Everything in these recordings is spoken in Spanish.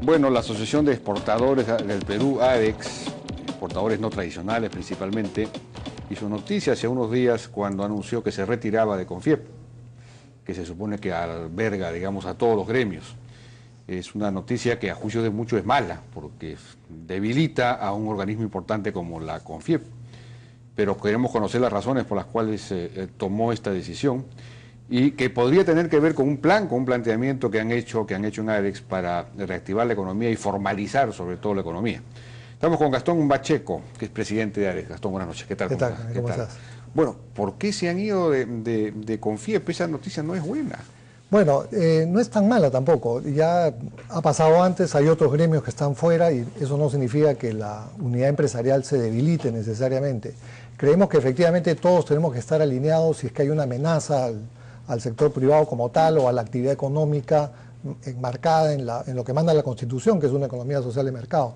Bueno, la Asociación de Exportadores del Perú, ADEX, exportadores no tradicionales principalmente, hizo noticia hace unos días cuando anunció que se retiraba de CONFIEP, que se supone que alberga, digamos, a todos los gremios. Es una noticia que a juicio de muchos es mala, porque debilita a un organismo importante como la CONFIEP. Pero queremos conocer las razones por las cuales tomó esta decisión y que podría tener que ver con un plan, con un planteamiento que han hecho en ADEX para reactivar la economía y formalizar sobre todo la economía. Estamos con Gastón Bacheco, que es presidente de ADEX. Gastón, buenas noches. ¿Qué tal? ¿Cómo estás? Bueno, ¿por qué se han ido de CONFIEP? Esa noticia no es buena. Bueno, no es tan mala tampoco. Ya ha pasado antes, hay otros gremios que están fuera y eso no significa que la unidad empresarial se debilite necesariamente. Creemos que efectivamente todos tenemos que estar alineados si es que hay una amenaza al sector privado como tal o a la actividad económica enmarcada en lo que manda la Constitución, que es una economía social de mercado.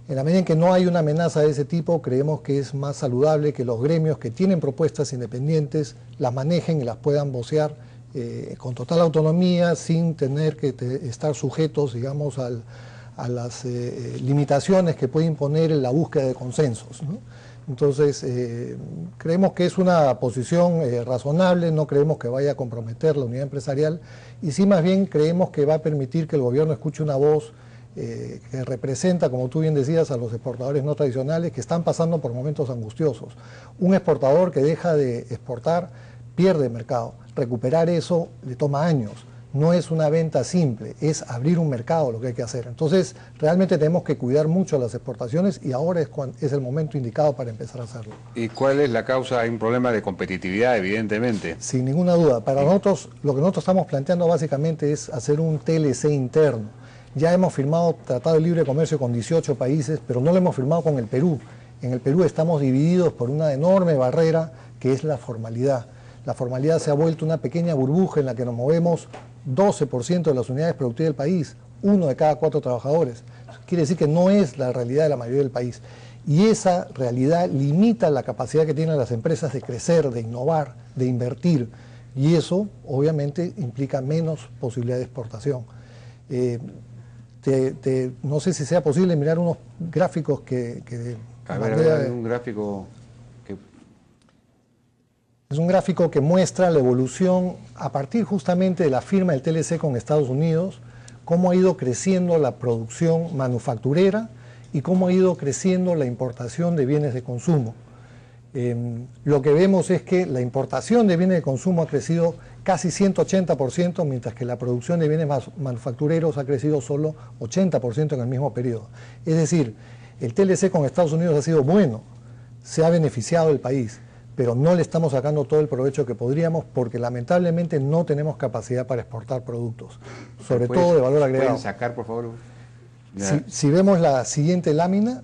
En la medida en que no hay una amenaza de ese tipo, creemos que es más saludable que los gremios que tienen propuestas independientes las manejen y las puedan vocear con total autonomía, sin tener que estar sujetos, digamos, a las limitaciones que puede imponer la búsqueda de consensos, ¿no? Entonces, creemos que es una posición razonable, no creemos que vaya a comprometer la unidad empresarial y sí más bien creemos que va a permitir que el gobierno escuche una voz que representa, como tú bien decías, a los exportadores no tradicionales que están pasando por momentos angustiosos. Un exportador que deja de exportar pierde mercado. Recuperar eso le toma años. No es una venta simple, es abrir un mercado lo que hay que hacer. Entonces, realmente tenemos que cuidar mucho las exportaciones y ahora es el momento indicado para empezar a hacerlo. ¿Y cuál es la causa? Hay un problema de competitividad, evidentemente. Sin ninguna duda. Para nosotros, lo que nosotros estamos planteando básicamente es hacer un TLC interno. Ya hemos firmado Tratado de Libre Comercio con 18 países, pero no lo hemos firmado con el Perú. En el Perú estamos divididos por una enorme barrera que es la formalidad. La formalidad se ha vuelto una pequeña burbuja en la que nos movemos 12% de las unidades productivas del país, 1 de cada 4 trabajadores. Quiere decir que no es la realidad de la mayoría del país. Y esa realidad limita la capacidad que tienen las empresas de crecer, de innovar, de invertir. Y eso, obviamente, implica menos posibilidad de exportación. No sé si sea posible mirar unos gráficos que a ver, un gráfico que... Es un gráfico que muestra la evolución a partir justamente de la firma del TLC con Estados Unidos, cómo ha ido creciendo la producción manufacturera y cómo ha ido creciendo la importación de bienes de consumo. Lo que vemos es que la importación de bienes de consumo ha crecido casi 180%, mientras que la producción de bienes manufactureros ha crecido solo 80% en el mismo periodo. Es decir, el TLC con Estados Unidos ha sido bueno, se ha beneficiado el país, pero no le estamos sacando todo el provecho que podríamos porque lamentablemente no tenemos capacidad para exportar productos, sobre todo de valor agregado. ¿Pueden sacar, por favor? Si vemos la siguiente lámina,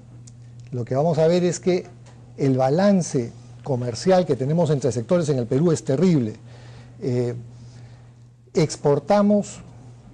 lo que vamos a ver es que el balance comercial que tenemos entre sectores en el Perú es terrible. Exportamos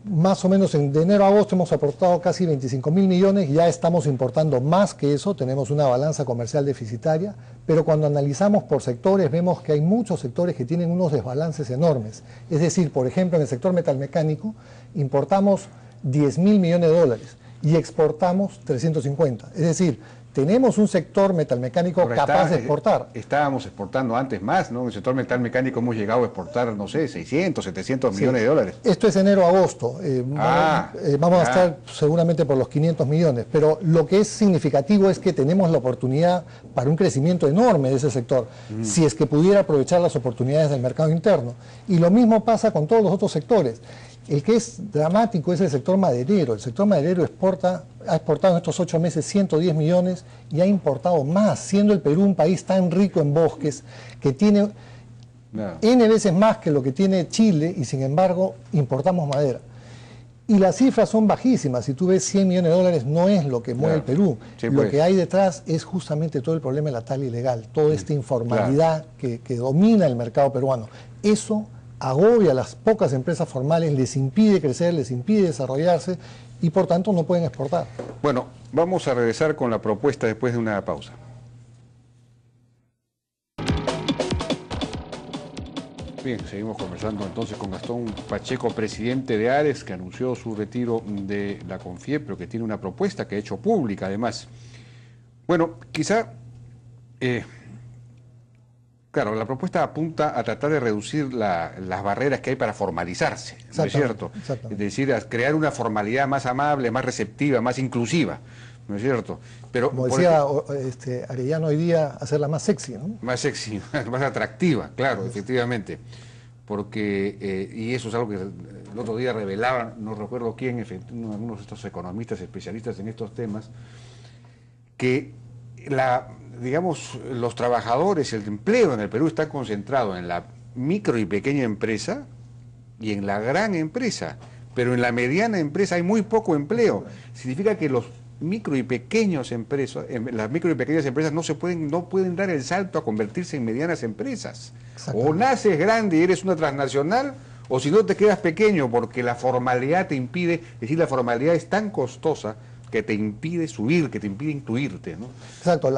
más o menos de enero a agosto hemos aportado casi 25.000 millones, ya estamos importando más que eso, tenemos una balanza comercial deficitaria, pero cuando analizamos por sectores vemos que hay muchos sectores que tienen unos desbalances enormes. Es decir, por ejemplo, en el sector metalmecánico importamos 10.000 millones de dólares y exportamos 350. Es decir, tenemos un sector metalmecánico capaz de exportar. Estábamos exportando antes más, ¿no? En el sector metalmecánico hemos llegado a exportar, no sé, 600, 700 millones de dólares. Esto es enero-agosto. Vamos a estar seguramente por los 500 millones, pero lo que es significativo es que tenemos la oportunidad para un crecimiento enorme de ese sector, si es que pudiera aprovechar las oportunidades del mercado interno. Y lo mismo pasa con todos los otros sectores. El que es dramático es el sector maderero. El sector maderero ha exportado en estos 8 meses 110 millones y ha importado más, siendo el Perú un país tan rico en bosques que tiene N veces más que lo que tiene Chile y sin embargo importamos madera. Y las cifras son bajísimas. Si tú ves 100 millones de dólares no es lo que mueve el Perú. Sí, lo que hay detrás es justamente todo el problema de la tala ilegal, toda esta informalidad que domina el mercado peruano. Eso agobia a las pocas empresas formales, les impide crecer, les impide desarrollarse y por tanto no pueden exportar. Bueno, vamos a regresar con la propuesta después de una pausa. Bien, seguimos conversando entonces con Gastón Pacheco, presidente de ARES, que anunció su retiro de la CONFIEP, pero que tiene una propuesta que ha hecho pública además. Bueno, quizá, claro, la propuesta apunta a tratar de reducir las barreras que hay para formalizarse, ¿no es cierto? Es decir, a crear una formalidad más amable, más receptiva, más inclusiva, ¿no es cierto? Pero, como decía Arellano hoy día, hacerla más sexy, ¿no? Más sexy, más atractiva, claro, efectivamente. Porque, y eso es algo que el otro día revelaban, no recuerdo quién, algunos de estos economistas especialistas en estos temas, que digamos, los trabajadores, el empleo en el Perú está concentrado en la micro y pequeña empresa y en la gran empresa, pero en la mediana empresa hay muy poco empleo. Significa que los micro y pequeños empresas, las micro y pequeñas empresas no pueden dar el salto a convertirse en medianas empresas. O naces grande y eres una transnacional, o si no te quedas pequeño, porque la formalidad te impide, es decir, la formalidad es tan costosa que te impide subir, que te impide incluirte, ¿no? Exacto.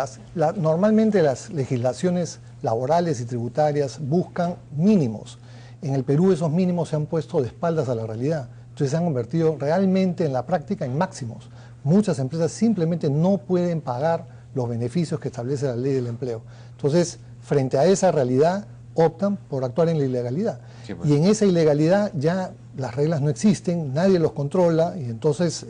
Normalmente las legislaciones laborales y tributarias buscan mínimos. En el Perú esos mínimos se han puesto de espaldas a la realidad. Entonces se han convertido realmente en la práctica en máximos. Muchas empresas simplemente no pueden pagar los beneficios que establece la ley del empleo. Entonces, frente a esa realidad, optan por actuar en la ilegalidad. Sí, pues. Y en esa ilegalidad ya las reglas no existen, nadie los controla y entonces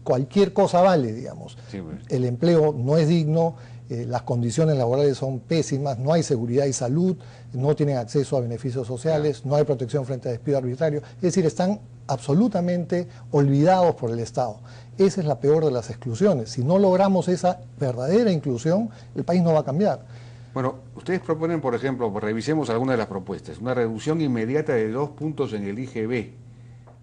cualquier cosa vale, digamos. Sí, pues. El empleo no es digno, las condiciones laborales son pésimas, no hay seguridad y salud, no tienen acceso a beneficios sociales, no hay protección frente a despido arbitrario. Es decir, están absolutamente olvidados por el Estado. Esa es la peor de las exclusiones. Si no logramos esa verdadera inclusión, el país no va a cambiar. Bueno, ustedes proponen, por ejemplo, revisemos algunas de las propuestas, una reducción inmediata de 2 puntos en el IGB,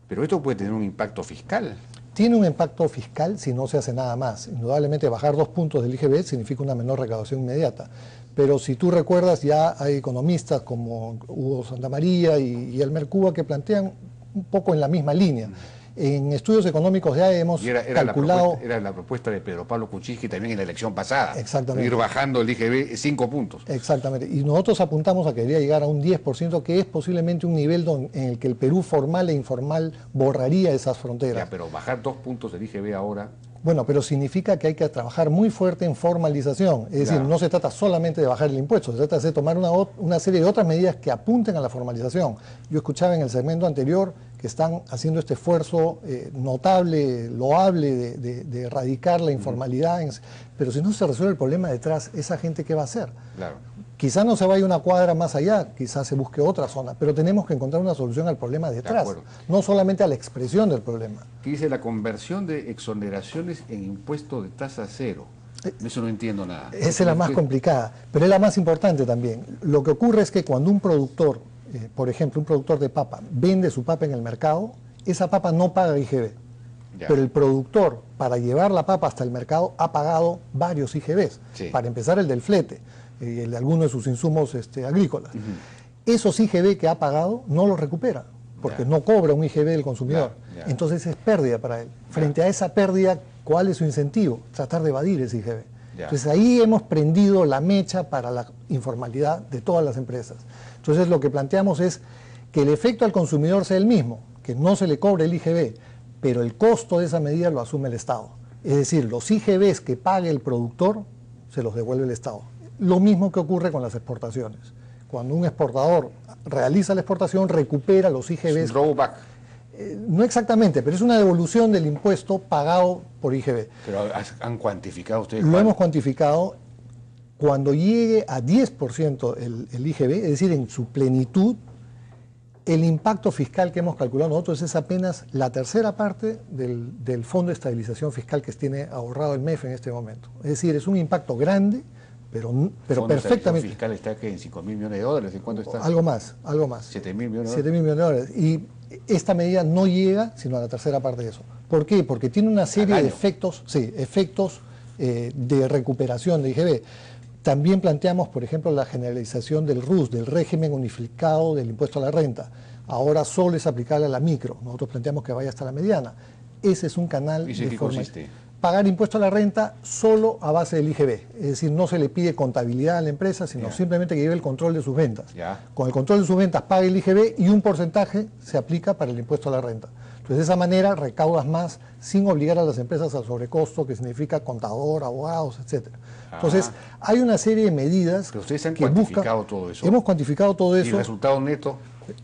pero esto puede tener un impacto fiscal. Tiene un impacto fiscal si no se hace nada más. Indudablemente bajar 2 puntos del IGB significa una menor recaudación inmediata. Pero si tú recuerdas, ya hay economistas como Hugo Santamaría y Elmer Cuba que plantean un poco en la misma línea. En estudios económicos ya hemos calculado... Era la propuesta de Pedro Pablo Kuczynski también en la elección pasada. Exactamente. Ir bajando el IGB 5 puntos. Exactamente. Y nosotros apuntamos a que debería llegar a un 10%, que es posiblemente un nivel en el que el Perú formal e informal borraría esas fronteras. Ya, pero bajar 2 puntos del IGB ahora... Bueno, pero significa que hay que trabajar muy fuerte en formalización. Es decir, no se trata solamente de bajar el impuesto, se trata de tomar una serie de otras medidas que apunten a la formalización. Yo escuchaba en el segmento anterior que están haciendo este esfuerzo notable, loable, de erradicar la informalidad. Pero si no se resuelve el problema detrás, ¿esa gente qué va a hacer? Claro. Quizás no se vaya una cuadra más allá, quizás se busque otra zona, pero tenemos que encontrar una solución al problema detrás, no solamente a la expresión del problema. ¿Qué dice la conversión de exoneraciones en impuesto de tasa cero? Eso no entiendo nada. Esa es la más complicada, pero es la más importante también. Lo que ocurre es que cuando un productor, por ejemplo, un productor de papa, vende su papa en el mercado, esa papa no paga IGB. Ya. Pero el productor, para llevar la papa hasta el mercado, ha pagado varios IGBs. Sí. Para empezar, el del flete, el de algunos de sus insumos agrícolas. Esos IGB que ha pagado no los recupera, porque no cobra un IGB del consumidor. Entonces es pérdida para él. Frente a esa pérdida, ¿cuál es su incentivo? Tratar de evadir ese IGB. Entonces ahí hemos prendido la mecha para la informalidad de todas las empresas. Entonces lo que planteamos es que el efecto al consumidor sea el mismo, que no se le cobre el IGB, pero el costo de esa medida lo asume el Estado. Es decir, los IGBs que pague el productor se los devuelve el Estado. Lo mismo que ocurre con las exportaciones. Cuando un exportador realiza la exportación, recupera los IGBs. Es un rollback. No exactamente, pero es una devolución del impuesto pagado por IGB. ¿Pero han cuantificado ustedes? Lo hemos cuantificado. Cuando llegue a 10% el IGB, es decir, en su plenitud, el impacto fiscal que hemos calculado nosotros es apenas la tercera parte del Fondo de Estabilización Fiscal que tiene ahorrado el MEF en este momento. Es decir, es un impacto grande, pero perfectamente. ¿El fiscal está que en $5.000 millones? ¿En cuánto está? Algo más. $7.000 millones. 7.000 millones de dólares. Y esta medida no llega sino a la tercera parte de eso. ¿Por qué? Porque tiene una serie de efectos, de recuperación de IGB. También planteamos, por ejemplo, la generalización del RUS, del régimen unificado del impuesto a la renta. Ahora solo es aplicable a la micro. Nosotros planteamos que vaya hasta la mediana. Ese es un canal ¿Y en qué consiste? pagar impuesto a la renta solo a base del IGB. Es decir, no se le pide contabilidad a la empresa, sino simplemente que lleve el control de sus ventas. Con el control de sus ventas paga el IGB y un porcentaje se aplica para el impuesto a la renta. Entonces, de esa manera recaudas más sin obligar a las empresas al sobrecosto, que significa contador, abogados, etc. Entonces, hay una serie de medidas. Pero ustedes han cuantificado todo eso. Hemos cuantificado todo eso. ¿Y el resultado neto?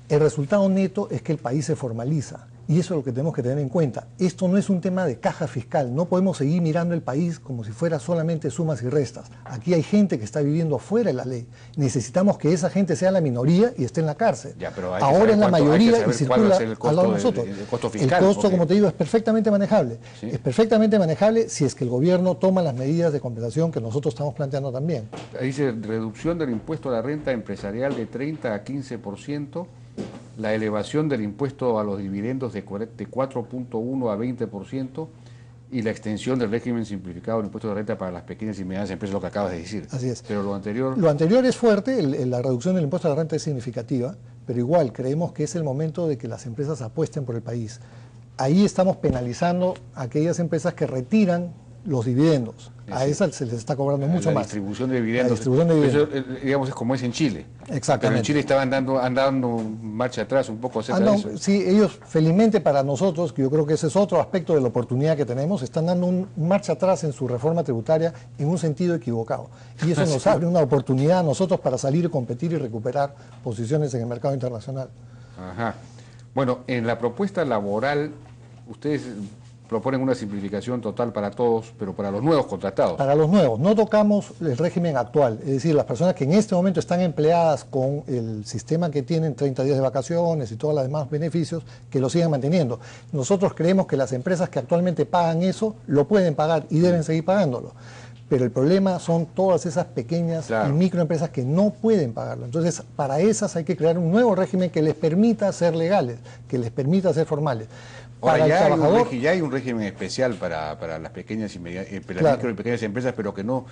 El resultado neto es que el país se formaliza. Y eso es lo que tenemos que tener en cuenta. Esto no es un tema de caja fiscal. No podemos seguir mirando el país como si fuera solamente sumas y restas. Aquí hay gente que está viviendo fuera de la ley. Necesitamos que esa gente sea la minoría y esté en la cárcel. Ahora es la mayoría y circula al lado de nosotros. El costo fiscal. El costo, como te digo, es perfectamente manejable. ¿Sí? Es perfectamente manejable si es que el gobierno toma las medidas de compensación que nosotros estamos planteando también. Dice reducción del impuesto a la renta empresarial de 30 a 15%. La elevación del impuesto a los dividendos de 4.1 a 20% y la extensión del régimen simplificado del impuesto de renta para las pequeñas y medianas empresas, lo que acabas de decir. Así es. Pero lo anterior... Lo anterior es fuerte, la reducción del impuesto a la renta es significativa, pero igual creemos que es el momento de que las empresas apuesten por el país. Ahí estamos penalizando a aquellas empresas que retiran los dividendos. A esas se les está cobrando mucho más. Distribución de dividendos. Eso, digamos, es como es en Chile. Exactamente. Pero en Chile estaban dando marcha atrás un poco acerca de eso. Sí, ellos, felizmente para nosotros, que yo creo que ese es otro aspecto de la oportunidad que tenemos, están dando un marcha atrás en su reforma tributaria en un sentido equivocado. Y eso nos abre una oportunidad a nosotros para salir y competir y recuperar posiciones en el mercado internacional. Ajá. Bueno, en la propuesta laboral, ustedes proponen una simplificación total para todos, pero para los nuevos contratados. Para los nuevos, no tocamos el régimen actual, es decir, las personas que en este momento están empleadas con el sistema que tienen 30 días de vacaciones y todos los demás beneficios, que lo sigan manteniendo. Nosotros creemos que las empresas que actualmente pagan eso, lo pueden pagar y deben seguir pagándolo. Pero el problema son todas esas pequeñas y microempresas que no pueden pagarlo. Entonces, para esas hay que crear un nuevo régimen que les permita ser legales, que les permita ser formales. Ahora, ya hay un régimen especial para las pequeñas y micro y pequeñas empresas, pero que no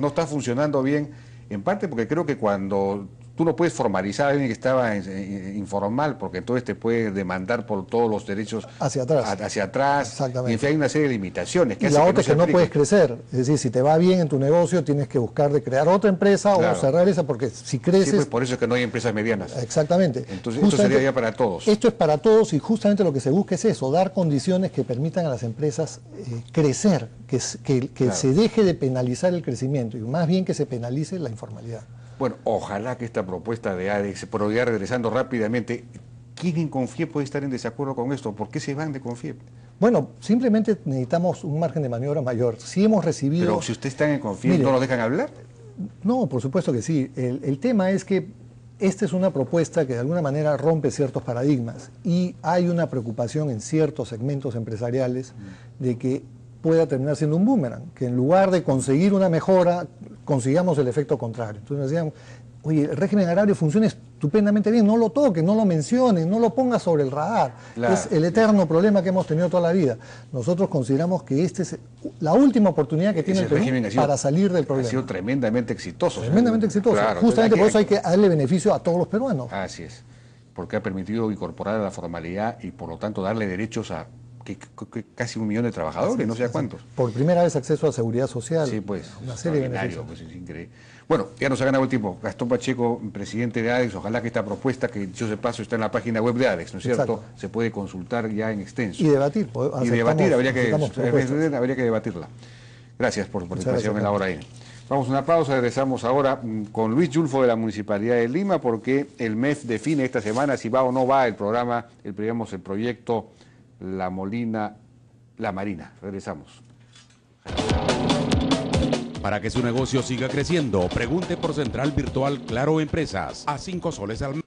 está funcionando bien, en parte porque creo que cuando tú no puedes formalizar a alguien que estaba informal, porque entonces te puede demandar por todos los derechos hacia atrás. Exactamente. Y en fin, hay una serie de limitaciones. Y la otra es que no puedes crecer. Es decir, si te va bien en tu negocio, tienes que buscar de crear otra empresa o cerrar esa, porque si creces... Sí, pues por eso es que no hay empresas medianas. Exactamente. Entonces, esto sería ya para todos. Esto es para todos y justamente lo que se busca es eso, dar condiciones que permitan a las empresas crecer, que se deje de penalizar el crecimiento y más bien que se penalice la informalidad. Bueno, ojalá que esta propuesta de ADEX, pero ya regresando rápidamente, ¿quién en Confiep puede estar en desacuerdo con esto? ¿Por qué se van de Confiep? Bueno, simplemente necesitamos un margen de maniobra mayor. Si hemos recibido... Pero si ustedes están en Confiep, ¿no nos dejan hablar? No, por supuesto que sí. El tema es que esta es una propuesta que de alguna manera rompe ciertos paradigmas y hay una preocupación en ciertos segmentos empresariales de que pueda terminar siendo un boomerang, que en lugar de conseguir una mejora, consigamos el efecto contrario. Entonces decíamos, oye, el régimen agrario funciona estupendamente bien, no lo toques, no lo menciones, no lo pongas sobre el radar. Es el eterno problema que hemos tenido toda la vida. Nosotros consideramos que esta es la última oportunidad que tiene el Perú para salir del problema. Ha sido tremendamente exitoso. Tremendamente exitoso. Claro, justamente por eso hay que darle beneficio a todos los peruanos. Así es, porque ha permitido incorporar a la formalidad y por lo tanto darle derechos a casi 1 millón de trabajadores, no sé a cuántos. Por primera vez acceso a seguridad social. Sí, pues, una serie de beneficios. Pues es increíble. Bueno, ya nos ha ganado el tiempo. Gastón Pacheco, presidente de ADEX, ojalá que esta propuesta, que dicho de paso está en la página web de ADEX, ¿no es cierto? Se puede consultar ya en extenso. Y debatir. Habría que debatirla. Gracias por su participación en la hora N. Vamos a una pausa, regresamos ahora con Luis Yulfo de la Municipalidad de Lima, porque el MEF define esta semana si va o no va el programa, el proyecto La Molina, La Marina. Regresamos. Para que su negocio siga creciendo, pregunte por Central Virtual Claro Empresas a 5 soles al mes.